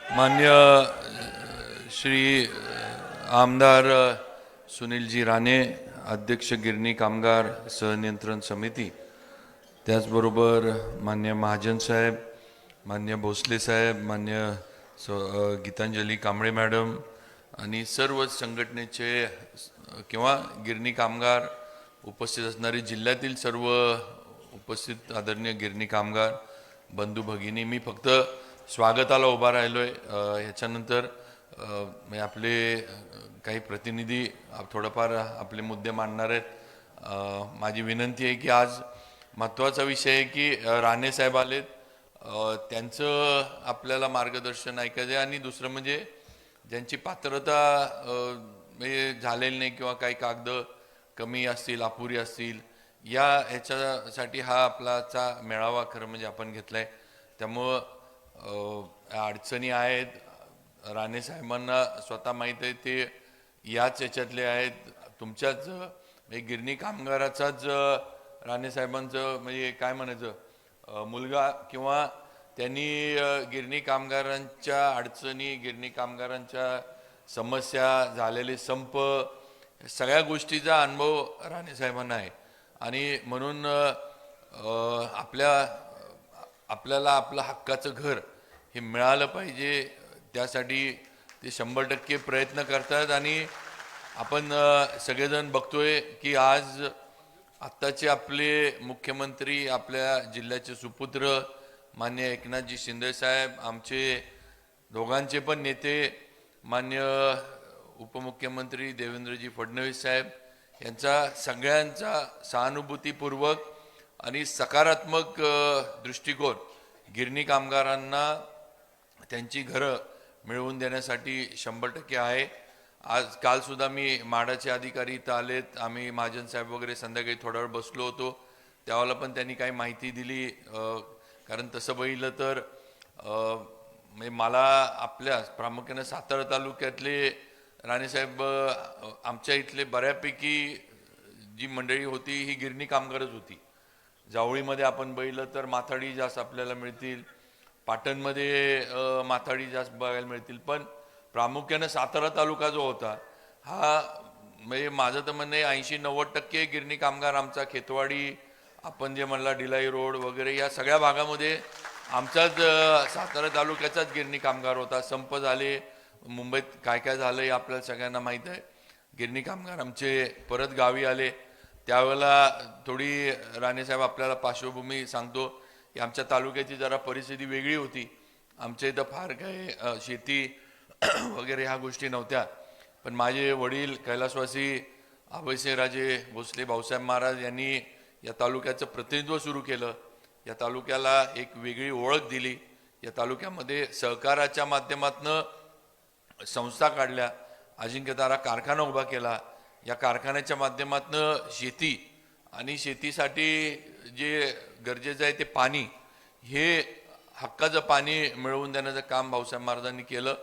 मान्य श्री आमदार सुनीलजी राणे, अध्यक्ष गिरणी कामगार सहनियंत्रण समिती, त्याचबरोबर मान्य महाजन साहेब, मान्य भोसले साहेब, मान्य गीतांजली कांबळे मॅडम आणि सर्व संघटनेचे किंवा गिरणी कामगार उपस्थित असणारे जिल्ह्यातील सर्व उपस्थित आदरणीय गिरणी कामगार बंधू भगिनी, मी फक्त स्वागताला उभा राहिलोय. ह्याच्यानंतर आपले काही प्रतिनिधी थोडंफार आपले मुद्दे मांडणार आहेत. माझी विनंती आहे की आज महत्त्वाचा विषय आहे की राणे साहेब आलेत, त्यांचं आपल्याला मार्गदर्शन ऐकायचं आहे. आणि दुसरं म्हणजे ज्यांची पात्रता म्हणजे झालेली नाही किंवा काही कागद कमी असतील, अपुरी असतील, ह्याच्यासाठी हा आपलाचा मेळावा खरं म्हणजे आपण घेतलाय. त्यामुळं अडचणी आहेत, राणे साहेबांना स्वतः माहीत आहे, ते याच याच्यातले आहेत. तुमच्याच गिरणी कामगाराचाच राणे साहेबांचं म्हणजे काय म्हणायचं मुलगा, किंवा त्यांनी गिरणी कामगारांच्या अडचणी, गिरणी कामगारांच्या समस्या, झालेले संप, सगळ्या गोष्टीचा अनुभव राणे साहेबांना आहे. आणि म्हणून आपल्याला आपलं हक्काचं घर हे मिळालं पाहिजे, त्यासाठी ते 100% प्रयत्न करतात. आणि आपण सगळेजण बघतोय की आज आत्ताचे आपले मुख्यमंत्री, आपल्या जिल्ह्याचे सुपुत्र मान्य एकनाथजी शिंदे साहेब, आमचे दोघांचे पण नेते मान्य उपमुख्यमंत्री देवेंद्रजी फडणवीस साहेब, यांचा सगळ्यांचा सहानुभूतीपूर्वक आणि सकारात्मक दृष्टिकोन गिरणी कामगारांना त्यांची घरं मिळवून देण्यासाठी 100% आहे. आज कालसुद्धा मी माडाचे अधिकारी इथं आलेत, आम्ही महाजन साहेब वगैरे संध्याकाळी थोडा वेळ बसलो होतो, त्यावेळेला पण त्यांनी काही माहिती दिली. कारण तसं बघितलं तर म्हणजे मला आपल्या प्रामुख्याने सातारा तालुक्यातले राणेसाहेब, आमच्या इथले बऱ्यापैकी जी मंडळी होती ही गिरणी कामगारच होती. जावळीमध्ये आपण बघितलं तर माथाडी जास्त आपल्याला मिळतील, पाटणमध्ये माथाडी जास्त बघायला मिळतील, पण प्रामुख्याने सातारा तालुका जो होता हा म्हणजे माझं तर म्हणणं 80-90% गिरणी कामगार आमचा खेतवाडी, आपण जे म्हणला डिलाई रोड वगैरे, या सगळ्या भागामध्ये आमचाच सातारा तालुक्याचाच गिरणी कामगार होता. संप झाले, मुंबईत काय काय झालं हे आपल्याला सगळ्यांना माहीत आहे. गिरणी कामगार आमचे परत गावी आले, त्यावेळेला थोडी राणेसाहेब आपल्याला पार्श्वभूमी सांगतो की आमच्या तालुक्याची जरा परिस्थिती वेगळी होती. आमच्या इथं फार काही शेती वगैरे ह्या गोष्टी नव्हत्या, पण माझे वडील कैलासवासी अभयसिंहराजे भोसले भाऊसाहेब महाराज यांनी या तालुक्याचं प्रतिनिधित्व सुरू केलं, या तालुक्याला एक वेगळी ओळख दिली. या तालुक्यामध्ये सहकाराच्या माध्यमातून संस्था काढल्या, अजिंक्यतारा कारखाना उभा केला. या कारखान्याच्या माध्यमातून शेती आणि शेतीसाठी जे गरजेचं आहे ते पाणी, हे हक्काचं पाणी मिळवून देण्याचं काम भाऊसाहेब महाराजांनी केलं.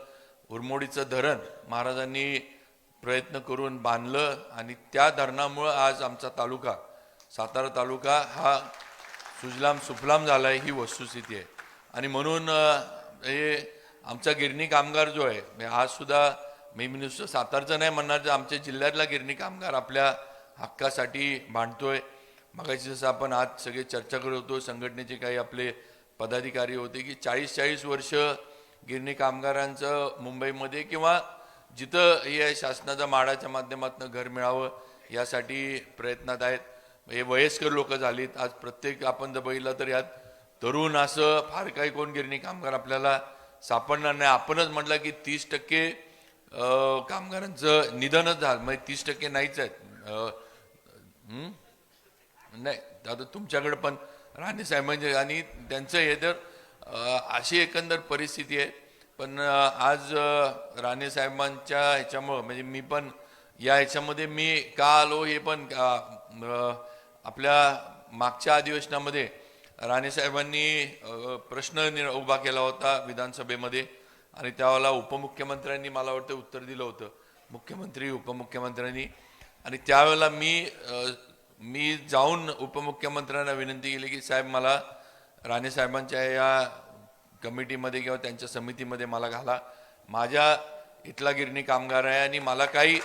उरमोडीचं धरण महाराजांनी प्रयत्न करून बांधलं आणि त्या धरणामुळं आज आमचा तालुका, सातारा तालुका हा सुजलाम सुफलाम झाला आहे, ही वस्तुस्थिती आहे. आणि म्हणून हे आमचा गिरणी कामगार जो आहे, आज सुद्धा मी नुसतं सातारचं नाही म्हणणार, तर आमच्या जिल्ह्यातला गिरणी कामगार आपल्या हक्कासाठी भांडतोय. मगाशी जसं आपण आज सगळे चर्चा करत होतो, संघटनेचे काही आपले पदाधिकारी होते की 40-40 वर्ष गिरणी कामगारांचं मुंबईमध्ये किंवा जिथं हे शासनाच्या माडाच्या माध्यमातून घर मिळावं यासाठी प्रयत्नात आहेत. हे वयस्कर लोक झालीत. आज प्रत्येक आपण जर बघितलं तर यात तरुण असं फार काही कोण गिरणी कामगार आपल्याला सापडणार नाही. आपणच म्हटलं की 30% कामगारांचं निधनच झालं, म्हणजे 30% नाहीच आहेत. नाही आता तुमच्याकडे पण राणे साहेबांचे आणि त्यांचं हे तर अशी एकंदर परिस्थिती आहे. पण आज राणे साहेबांच्या ह्याच्यामुळं म्हणजे मी पण या ह्याच्यामध्ये मी का आलो हे पण आपल्या मागच्या अधिवेशनामध्ये राणे साहेबांनी प्रश्न उभा केला होता विधानसभेमध्ये, आणि त्यावेळेला उपमुख्यमंत्र्यांनी मला वाटतं उत्तर दिलं होतं, मुख्यमंत्री उपमुख्यमंत्र्यांनी. आणि त्यावेळेला मी जाऊन उपमुख्यमंत्र्यांना विनंती केली की साहेब, मला राणे साहेबांच्या या कमिटीमध्ये किंवा त्यांच्या समितीमध्ये मला घाला. माझ्या इथला गिरणी कामगार आहे आणि मला काही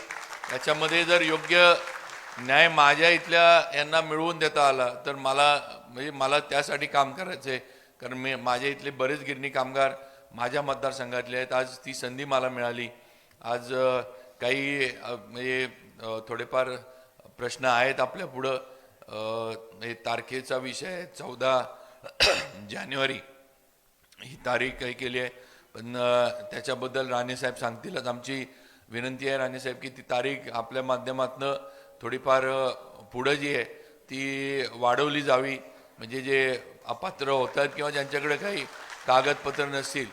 याच्यामध्ये जर योग्य न्याय माझ्या इथल्या यांना मिळवून देता आला तर मला त्यासाठी काम करायचं आहे. कारण माझ्या इथले बरेच गिरणी कामगार माझ्या मतदारसंघातले आहेत. आज ती संधी मला मिळाली. आज काही थोडेफार प्रश्न आहेत आपल्या पुढं. तारखेचा विषय आहे 14 जानेवारी ही तारीख काही केली आहे, पण त्याच्याबद्दल राणेसाहेब सांगतीलच. आमची विनंती आहे राणेसाहेब की ती तारीख आपल्या माध्यमातून थोडीफार पुढं जी आहे ती वाढवली जावी. म्हणजे जे अपात्र होतात किंवा ज्यांच्याकडे काही कागदपत्र नसतील,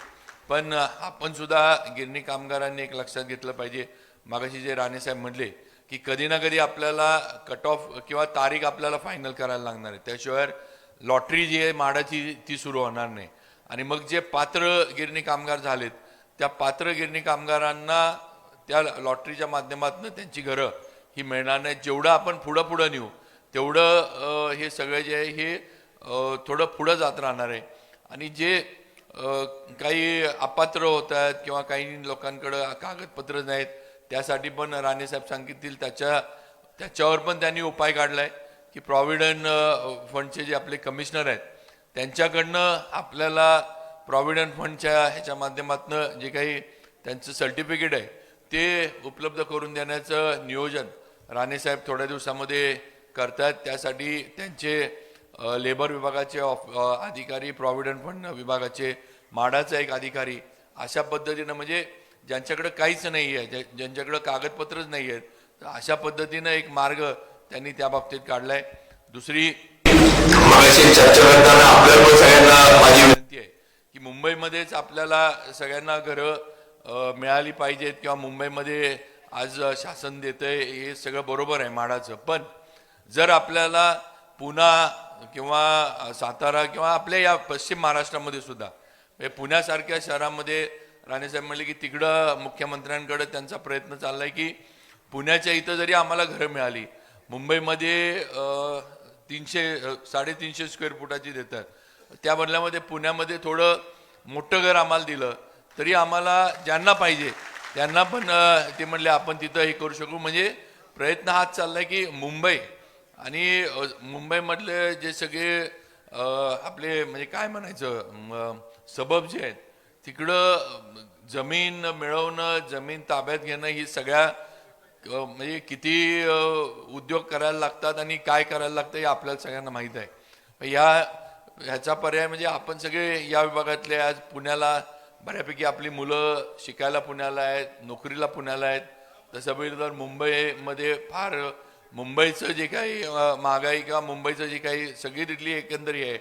पण आपण सुद्धा गिरणी कामगारांनी एक लक्षात घेतलं पाहिजे. मागाशी जे राणेसाहेब म्हटले की कधी ना कधी आपल्याला कट ऑफ किंवा तारीख आपल्याला फायनल करायला लागणार आहे. त्याशिवाय लॉटरी जी आहे म्हाडाची ती सुरू होणार नाही. आणि मग जे पात्र गिरणी कामगार झालेत त्या पात्र गिरणी कामगारांना त्या लॉटरीच्या माध्यमातून त्यांची घरं ही मिळणार नाही. जेवढं आपण पुढं नेऊ तेवढं हे सगळं जे आहे हे थोडं पुढं जात राहणार आहे. आणि जे काही अपात्र होत आहेत किंवा काही लोकांकडं कागदपत्र नाहीत त्यासाठी पण राणेसाहेब सांगिततील त्याच्यावर पण त्यांनी उपाय काढलाय की प्रॉव्हिडंट फंडचे जे आपले कमिशनर आहेत त्यांच्याकडनं आपल्याला प्रॉव्हिडंट फंडच्या ह्याच्या माध्यमातून जे काही त्यांचं सर्टिफिकेट आहे ते उपलब्ध करून देण्याचं नियोजन राणेसाहेब थोड्या दिवसामध्ये करतात. त्यासाठी त्यांचे लेबर विभागाचे अधिकारी, प्रॉव्हिडंट फंड विभागाचे, म्हाडाचा एक अधिकारी, अशा पद्धतीनं म्हणजे ज्यांच्याकडे काहीच नाही आहे, ज्यांच्याकडे कागदपत्रच नाही आहेत, तर अशा पद्धतीनं एक मार्ग त्यांनी त्या बाबतीत काढलाय. दुसरी चर्चा करताना आपल्याला सगळ्यांना माझी विनंती आहे की मुंबईमध्येच आपल्याला सगळ्यांना घरं मिळाली पाहिजेत किंवा मुंबईमध्ये आज शासन देतंय हे सगळं बरोबर आहे म्हाडाचं. पण जर आपल्याला पुणा किंवा सातारा किंवा आपल्या या पश्चिम महाराष्ट्रामध्ये सुद्धा पुण्यासारख्या शहरामध्ये राणेसाहेब म्हणले की तिकडं मुख्यमंत्र्यांकडे त्यांचा प्रयत्न चाललाय की पुण्याच्या इथं जरी आम्हाला घरं मिळाली, मुंबईमध्ये 300-350 स्क्वेअर फुटाची देतात, त्या बदल्यामध्ये पुण्यामध्ये थोडं मोठं घर आम्हाला दिलं तरी आम्हाला ज्यांना पाहिजे त्यांना पण ते म्हणले आपण तिथं हे करू शकू. म्हणजे प्रयत्न हाच चाललाय की मुंबई आणि मुंबईमधले जे सगळे आपले म्हणजे काय म्हणायचं सबब जे आहेत तिकडं जमीन मिळवणं, जमीन ताब्यात घेणं ही सगळ्या म्हणजे किती उद्योग करायला लागतात आणि काय करायला लागतं हे आपल्याला सगळ्यांना माहीत आहे. ह्याचा पर्याय म्हणजे आपण सगळे या विभागातले आज पुण्याला बऱ्यापैकी आपली मुलं शिकायला पुण्याला आहेत, नोकरीला पुण्याला आहेत. तसं बघितलं तर मुंबईमध्ये फार मुंबईचं जे काही महागाई किंवा मुंबईचं जे काही सगळी तिथली एकंदरी आहे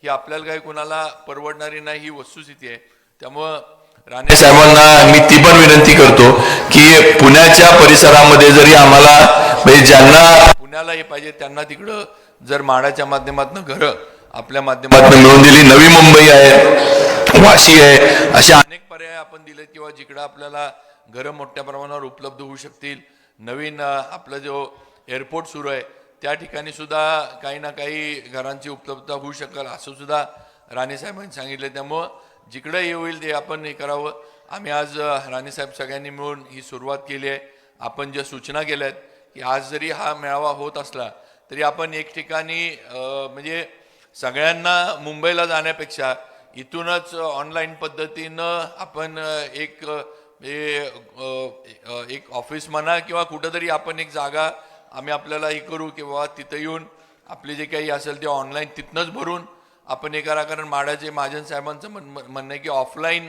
ही आपल्याला काही कोणाला परवडणारी नाही ही वस्तुस्थिती आहे. त्यामुळं राणे साहेबांना मी ती पण विनंती करतो की पुण्याच्या परिसरामध्ये जरी आम्हाला म्हणजे ज्यांना पुण्याला हे पाहिजे त्यांना तिकडं जर म्हाडाच्या माध्यमातून घरं आपल्या माध्यमातून मिळून दिली, नवी मुंबई आहे, वाशी आहे, अशा अनेक पर्याय आपण दिले किंवा जिकडं आपल्याला घरं मोठ्या प्रमाणावर उपलब्ध होऊ शकतील. नवीन आपलं जो एअरपोर्ट सुरू आहे त्या ठिकाणी सुद्धा काही ना काही घरांची उपलब्धता होऊ शकेल असं सुद्धा राणेसाहेबांनी सांगितलं. त्यामुळं जिकडं हे होईल ते आपण हे करावं. आम्ही आज राणेसाहेब सगळ्यांनी मिळून ही सुरुवात केली आहे. आपण ज्या सूचना केल्या आहेत की आज जरी हा मेळावा होत असला तरी आपण एक ठिकाणी म्हणजे सगळ्यांना मुंबईला जाण्यापेक्षा इथूनच ऑनलाईन पद्धतीनं आपण एक ऑफिस म्हणा किंवा कुठंतरी आपण एक जागा आम्ही आपल्याला हे करू किंवा तिथं येऊन आपले जे काही असेल ते ऑनलाईन तिथनंच भरून आपण हे करा. कारण म्हाडाचे महाजन साहेबांचं म्हणणं आहे की ऑफलाईन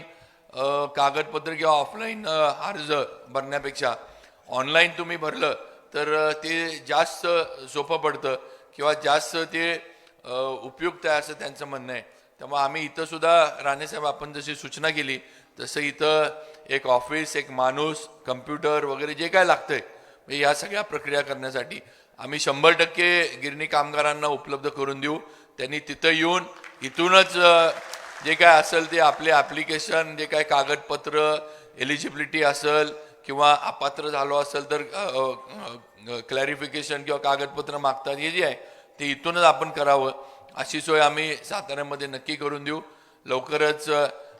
कागदपत्र किंवा ऑफलाईन अर्ज भरण्यापेक्षा ऑनलाईन तुम्ही भरलं तर ते जास्त सोपं पडतं किंवा जास्त ते उपयुक्त आहे असं त्यांचं म्हणणं आहे. त्यामुळे आम्ही इथं सुद्धा राणेसाहेब आपण जशी सूचना केली तसं इथं एक ऑफिस, एक माणूस, कम्प्युटर वगैरे जे काय लागतंय म्हणजे या सगळ्या प्रक्रिया करण्यासाठी आम्ही 100% गिरणी कामगारांना उपलब्ध करून देऊ. त्यांनी तिथं येऊन इथूनच जे काय असेल ते आपले ॲप्लिकेशन, जे काय कागदपत्र, एलिजिबिलिटी असेल किंवा अपात्र झालो असेल तर क्लॅरिफिकेशन किंवा कागदपत्र मागतात हे जे आहे ते इथूनच आपण करावं. अशी सोय आम्ही साताऱ्यामध्ये नक्की करून देऊ. लवकरच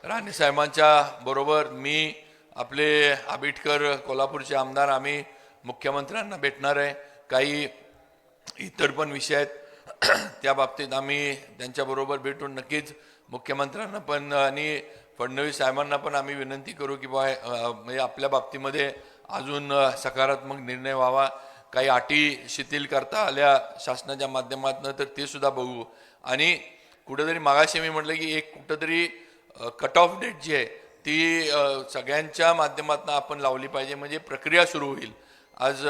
राणे साहेबांच्या बरोबर मी आपले आबिटकर कोल्हापूरचे आमदार आम्ही मुख्यमंत्र्यांना भेटणार आहे. काही इतर पण विषय आहेत त्या बाबतीत आम्ही त्यांच्याबरोबर भेटून नक्कीच मुख्यमंत्र्यांना पण आणि फडणवीस साहेबांना पण आम्ही विनंती करू की म्हणजे आपल्या बाबतीमध्ये अजून सकारात्मक निर्णय व्हावा. काही अटी शिथिल करता आल्या शासनाच्या माध्यमातून तर ते सुद्धा बघू. आणि कुठेतरी मागाशी मी म्हटलं की एक कुठंतरी कट ऑफ डेट जी आहे ती सगळ्यांच्या माध्यमातून आपण लावली पाहिजे, म्हणजे प्रक्रिया सुरू होईल. आज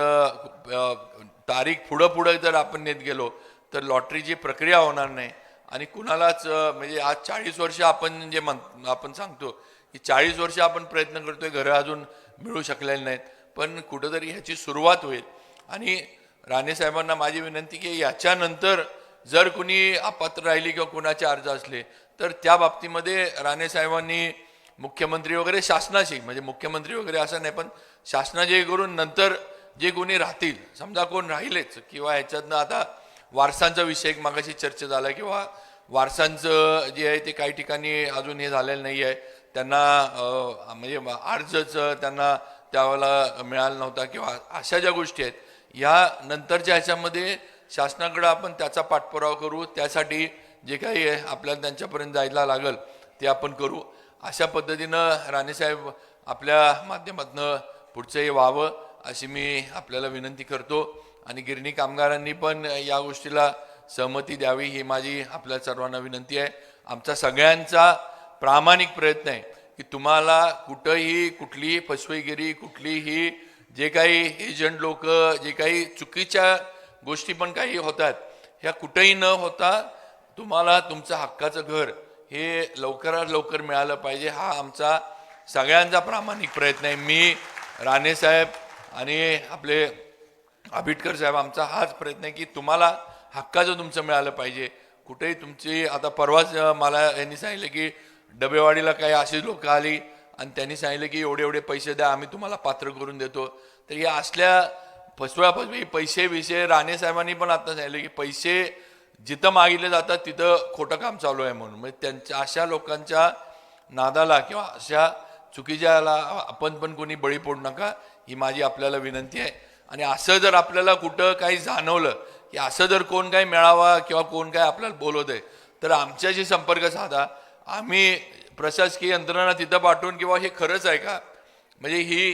तारीख पुढं जर आपण नेत गेलो तर लॉटरीची प्रक्रिया होणार नाही आणि कुणालाच म्हणजे आज 40 वर्ष आपण जे आपण सांगतो की 40 वर्ष आपण प्रयत्न करतोय, घरं अजून मिळू शकलेले नाहीत, पण कुठंतरी ह्याची सुरुवात होईल. आणि राणे साहेबांना माझी विनंती की याच्यानंतर जर कुणी अपात्र राहिली किंवा कुणाचे अर्ज असले तर त्या बाबतीमध्ये राणे साहेबांनी मुख्यमंत्री वगैरे शासनाशी, म्हणजे मुख्यमंत्री वगैरे असं नाही पण शासनाचे करून नंतर जे कोणी राहतील, समजा कोण राहिलेच किंवा ह्याच्यातनं आता वारसांचा विषय मागाशी चर्चा झाला किंवा वारसांचं जे आहे ते काही ठिकाणी अजून हे झालेलं नाही आहे, त्यांना म्हणजे अर्जच त्यांना त्यावेळेला मिळाला नव्हता किंवा अशा ज्या गोष्टी आहेत ह्या नंतरच्या ह्याच्यामध्ये शासनाकडे आपण त्याचा पाठपुरावा करू. त्यासाठी जे काही आपल्याला त्यांच्यापर्यंत जायला लागेल ते आपण करू. अशा पद्धतीनं राणेसाहेब आपल्या माध्यमातून पुढचंही व्हावं अशी मी आपल्याला विनंती करतो. आणि गिरणी कामगारांनी पण या गोष्टीला सहमती द्यावी ही माझी आपल्या सर्वांना विनंती आहे. आमचा सगळ्यांचा प्रामाणिक प्रयत्न आहे की तुम्हाला कुठंही कुठलीही फसवेगिरी, कुठलीही जे काही एजंट लोक जे काही चुकीच्या गोष्टी पण काही होतात ह्या कुठेही न होता तुम्हाला तुमचं हक्काचं घर हे लवकरात लवकर मिळालं पाहिजे, हा आमचा सगळ्यांचा प्रामाणिक प्रयत्न आहे. मी, राणे साहेब आणि आपले आबिटकर साहेब, आमचा हाच प्रयत्न आहे की तुम्हाला हक्काचं तुमचं मिळालं पाहिजे. कुठेही तुमची आता परवाच मला यांनी सांगितलं की डबेवाडीला काही अशी लोक आली आणि त्यांनी सांगितलं की एवढे एवढे पैसे द्या, आम्ही तुम्हाला पात्र करून देतो. तर या असल्या फसवी पैसे विषय राणे साहेबांनी पण आता सांगितलं की पैसे जिथं मागितले जातात तिथं खोटं काम चालू आहे म्हणून. म्हणजे त्यांच्या अशा लोकांच्या नादाला किंवा अशा चुकीच्याला आपण पण कोणी बळी पडू नका ही माझी आपल्याला विनंती आहे. आणि असं जर आपल्याला कुठं काही जाणवलं की असं जर कोण काही मिळावा किंवा कोण काय आपल्याला बोलवत आहे तर आमच्याशी संपर्क साधा. आम्ही प्रशासकीय यंत्रणा तिथं पाठवून किंवा हे खरंच आहे का, म्हणजे ही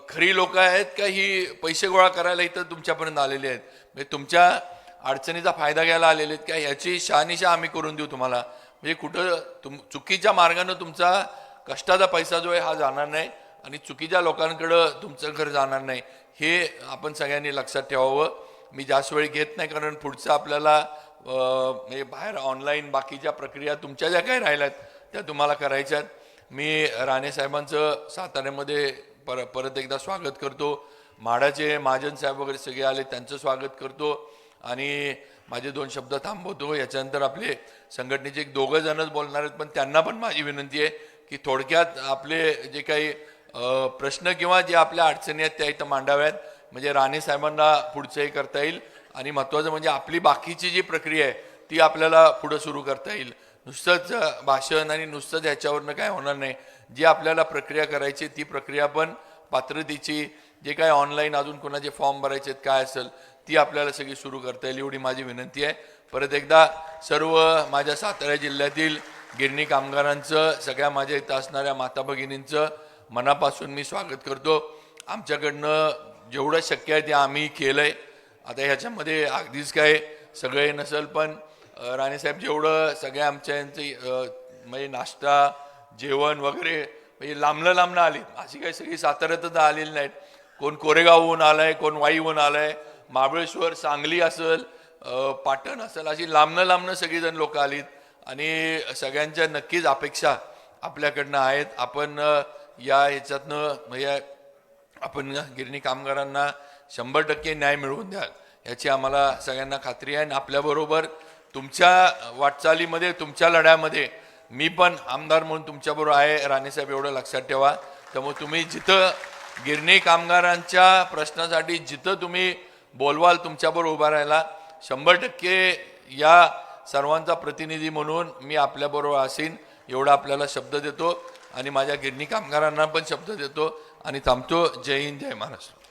खरी लोक आहेत का ही पैसे गोळा करायला इथं तुमच्यापर्यंत आलेले आहेत, म्हणजे तुमच्या अडचणीचा फायदा घ्यायला आलेले आहेत का, याची शहानिशा आम्ही करून देऊ तुम्हाला. म्हणजे कुठं चुकीच्या मार्गानं तुमचा कष्टाचा पैसा जो आहे हा जाणार नाही आणि चुकीच्या लोकांकडं तुमचं घर जाणार नाही, हे आपण सगळ्यांनी लक्षात ठेवावं. मी जास्त वेळ घेत नाही कारण पुढचं आपल्याला म्हणजे बाहेर ऑनलाईन बाकीच्या प्रक्रिया तुमच्या ज्या काही राहिल्यात त्या तुम्हाला करायच्यात. मी राणे साहेबांचं साताऱ्यामध्ये परत एकदा स्वागत करतो. माडाचे महाजन साहेब वगैरे सगळे आले त्यांचं स्वागत करतो आणि माझे 2 शब्द थांबवतो. याच्यानंतर आपले संघटनेचे 1-2 जणच बोलणार आहेत पण त्यांना पण माझी विनंती आहे की थोडक्यात आपले जे काही प्रश्न किंवा जे आपल्या अडचणी आहेत त्या इथं मांडाव्यात, म्हणजे राणे साहेबांना पुढचंही करता येईल. आणि महत्त्वाचं म्हणजे आपली बाकीची जी प्रक्रिया आहे ती आपल्याला पुढं सुरू करता येईल. नुसतंच भाषण आणि नुसतंच ह्याच्यावरनं काय होणार नाही. जी आपल्याला प्रक्रिया करायची ती प्रक्रिया पण पात्रतेची जे काय ऑनलाईन अजून कोणाचे फॉर्म भरायचे आहेत काय असेल ती आपल्याला सगळी सुरू करता येईल एवढी माझी विनंती आहे. परत एकदा सर्व माझ्या सातारा जिल्ह्यातील गिरणी कामगारांचं, सगळ्या माझ्या इथं असणाऱ्या माता भगिनींचं मनापासून मी स्वागत करतो. आमच्याकडनं जेवढं शक्य आहे ते आम्ही केलं आहे. आता ह्याच्यामध्ये अगदीच काय सगळे नसेल पण राणेसाहेब जेवढं सगळ्या आमच्या यांचं म्हणजे नाश्ता जेवण वगैरे म्हणजे लांबनं आली, अशी काही सगळी साताऱ्यातच आलेली नाहीत. कोण कोरेगावहून आलाय, कोण वाईहून आलाय, महाबळेश्वर, सांगली असेल, पाटण असेल, अशी लांबनं सगळीजण लोक आलीत आणि सगळ्यांच्या नक्कीच अपेक्षा आपल्याकडनं आहेत. आपण या ह्याच्यातनं म्हणजे आपण गिरणी कामगारांना 100% न्याय मिळवून द्याल याची आम्हाला सगळ्यांना खात्री आहे. आणि आपल्याबरोबर तुमच्या वाटचालीमध्ये, तुमच्या लढ्यामध्ये मी पण आमदार म्हणून तुमच्याबरोबर आहे राणेसाहेब, एवढं लक्षात ठेवा. त्यामुळे तुम्ही जिथं गिरणी कामगारांच्या प्रश्नासाठी जिथं तुम्ही बोलवाल तुमच्याबरोबर उभा राहायला 100% या सर्वांचा प्रतिनिधी म्हणून मी आपल्याबरोबर असेन. एवढा आपल्याला शब्द देतो आणि माझ्या गिरणी कामगारांना पण शब्द देतो आणि थांबतो. जय हिंद, जय महाराष्ट्र.